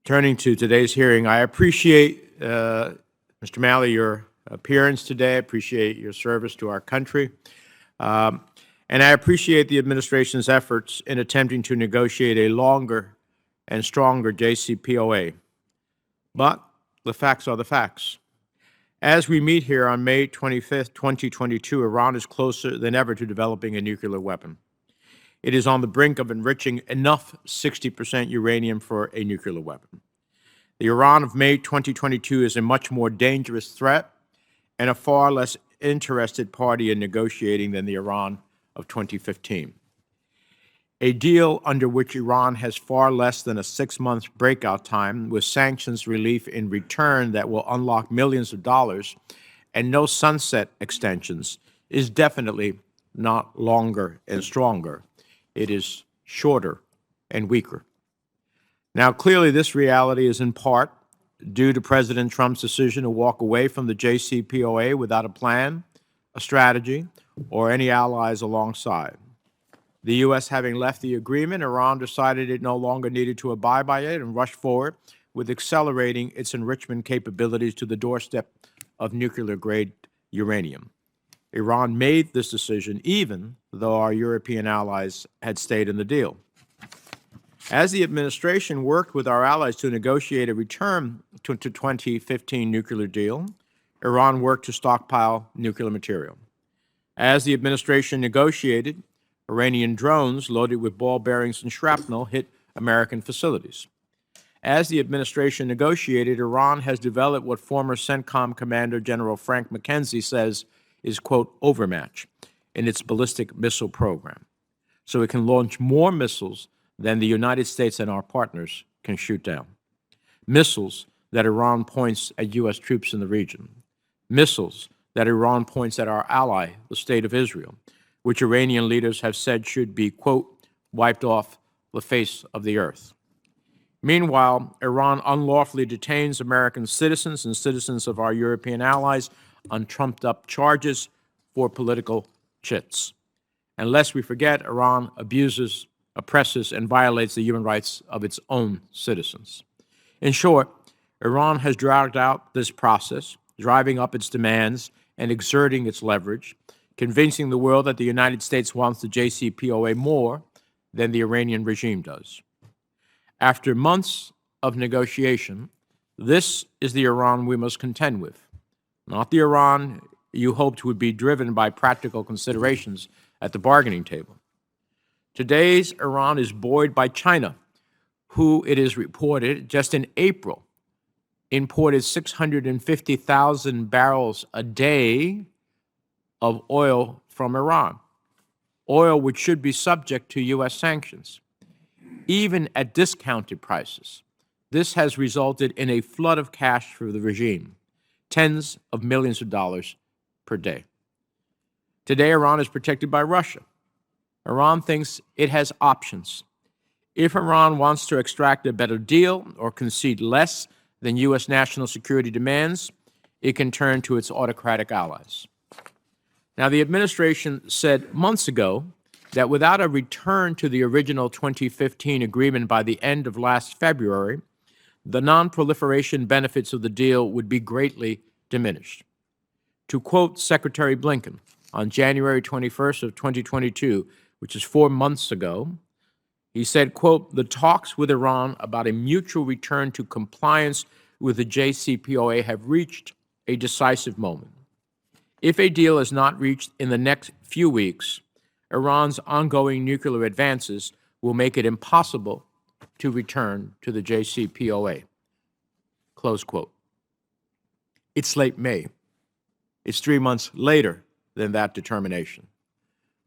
Turning to today's hearing, I appreciate, Mr. Malley, your appearance today. I appreciate your service to our country. And I appreciate the administration's efforts in attempting to negotiate a longer and stronger JCPOA. But the facts are the facts. As we meet here on May 25th, 2022, Iran is closer than ever to developing a nuclear weapon. It is on the brink of enriching enough 60% uranium for a nuclear weapon. The Iran of May 2022 is a much more dangerous threat and a far less interested party in negotiating than the Iran of 2015. A deal under which Iran has far less than a 6-month breakout time with sanctions relief in return that will unlock millions of dollars and no sunset extensions is definitely not longer and stronger. It is shorter and weaker. Now, clearly, this reality is in part due to President Trump's decision to walk away from the JCPOA without a plan, a strategy, or any allies alongside. The U.S. having left the agreement, Iran decided it no longer needed to abide by it and rushed forward with accelerating its enrichment capabilities to the doorstep of nuclear-grade uranium. Iran made this decision even though our European allies had stayed in the deal. As the administration worked with our allies to negotiate a return to 2015 nuclear deal, Iran worked to stockpile nuclear material. As the administration negotiated, Iranian drones loaded with ball bearings and shrapnel hit American facilities. As the administration negotiated, Iran has developed what former CENTCOM Commander General Frank McKenzie says is, quote, overmatch in its ballistic missile program. So it can launch more missiles than the United States and our partners can shoot down. Missiles that Iran points at U.S. troops in the region. Missiles that Iran points at our ally, the State of Israel, which Iranian leaders have said should be, quote, wiped off the face of the earth. Meanwhile, Iran unlawfully detains American citizens and citizens of our European allies on trumped-up charges for political chits. And lest we forget, Iran abuses, oppresses, and violates the human rights of its own citizens. In short, Iran has dragged out this process, driving up its demands and exerting its leverage, convincing the world that the United States wants the JCPOA more than the Iranian regime does. After months of negotiation, this is the Iran we must contend with, not the Iran you hoped would be driven by practical considerations at the bargaining table. Today's Iran is buoyed by China, who, it is reported, just in April, imported 650,000 barrels a day of oil from Iran, oil which should be subject to U.S. sanctions. Even at discounted prices, this has resulted in a flood of cash for the regime, tens of millions of dollars per day. Today, Iran is protected by Russia. Iran thinks it has options. If Iran wants to extract a better deal or concede less than U.S. national security demands, it can turn to its autocratic allies. Now, the administration said months ago that without a return to the original 2015 agreement by the end of last February, the non-proliferation benefits of the deal would be greatly diminished. To quote Secretary Blinken on January 21st of 2022, which is 4 months ago, he said, quote, the talks with Iran about a mutual return to compliance with the JCPOA have reached a decisive moment. If a deal is not reached in the next few weeks, Iran's ongoing nuclear advances will make it impossible to return to the JCPOA. Close quote. It's late May. It's 3 months later than that determination.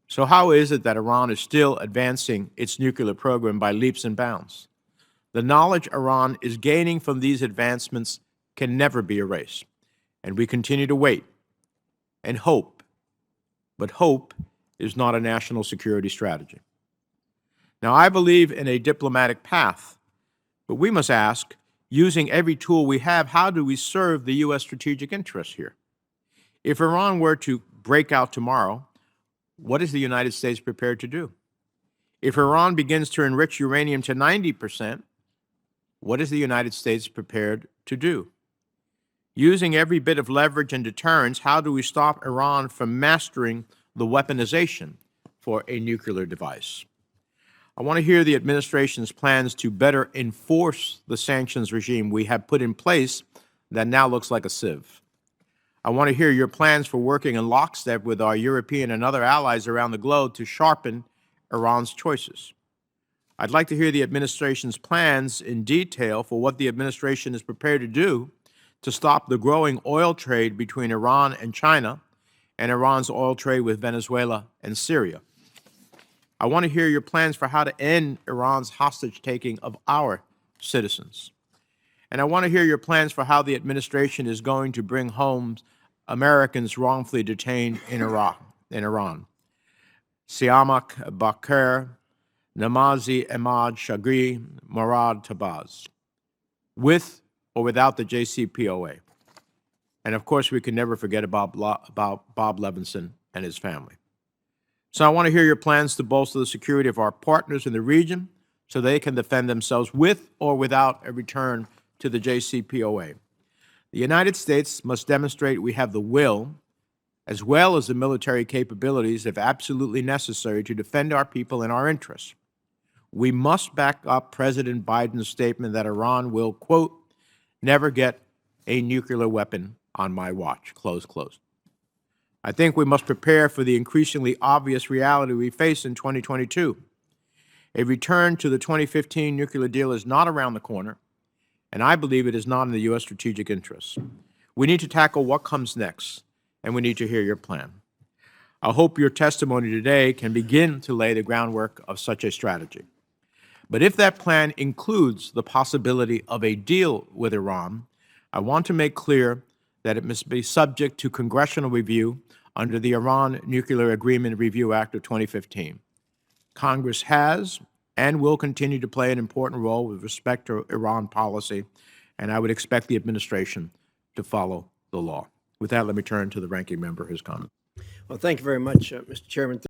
So how is it that Iran is still advancing its nuclear program by leaps and bounds? The knowledge Iran is gaining from these advancements can never be erased, and we continue to wait and hope, but hope is not a national security strategy. Now, I believe in a diplomatic path, but we must ask, using every tool we have, how do we serve the U.S. strategic interests here? If Iran were to break out tomorrow, what is the United States prepared to do? If Iran begins to enrich uranium to 90%, what is the United States prepared to do? Using every bit of leverage and deterrence, how do we stop Iran from mastering the weaponization for a nuclear device? I want to hear the administration's plans to better enforce the sanctions regime we have put in place that now looks like a sieve. I want to hear your plans for working in lockstep with our European and other allies around the globe to sharpen Iran's choices. I'd like to hear the administration's plans in detail for what the administration is prepared to do to stop the growing oil trade between Iran and China and Iran's oil trade with Venezuela and Syria. I want to hear your plans for how to end Iran's hostage-taking of our citizens. And I want to hear your plans for how the administration is going to bring home Americans wrongfully detained in Iran. Siamak Bakr, Namazi Ahmad Shagri, Murad Tabaz, with or without the JCPOA. And of course, we can never forget about Bob Levinson and his family. So I want to hear your plans to bolster the security of our partners in the region so they can defend themselves with or without a return to the JCPOA. The United States must demonstrate we have the will, as well as the military capabilities, if absolutely necessary, to defend our people and our interests. We must back up President Biden's statement that Iran will, quote, never get a nuclear weapon on my watch, close, close. I think we must prepare for the increasingly obvious reality we face in 2022. A return to the 2015 nuclear deal is not around the corner, and I believe it is not in the U.S. strategic interests. We need to tackle what comes next, and we need to hear your plan. I hope your testimony today can begin to lay the groundwork of such a strategy. But if that plan includes the possibility of a deal with Iran, I want to make clear that it must be subject to congressional review under the Iran Nuclear Agreement Review Act of 2015. Congress has and will continue to play an important role with respect to Iran policy, and I would expect the administration to follow the law. With that, let me turn to the ranking member, his comment. Well, thank you very much, Mr. Chairman.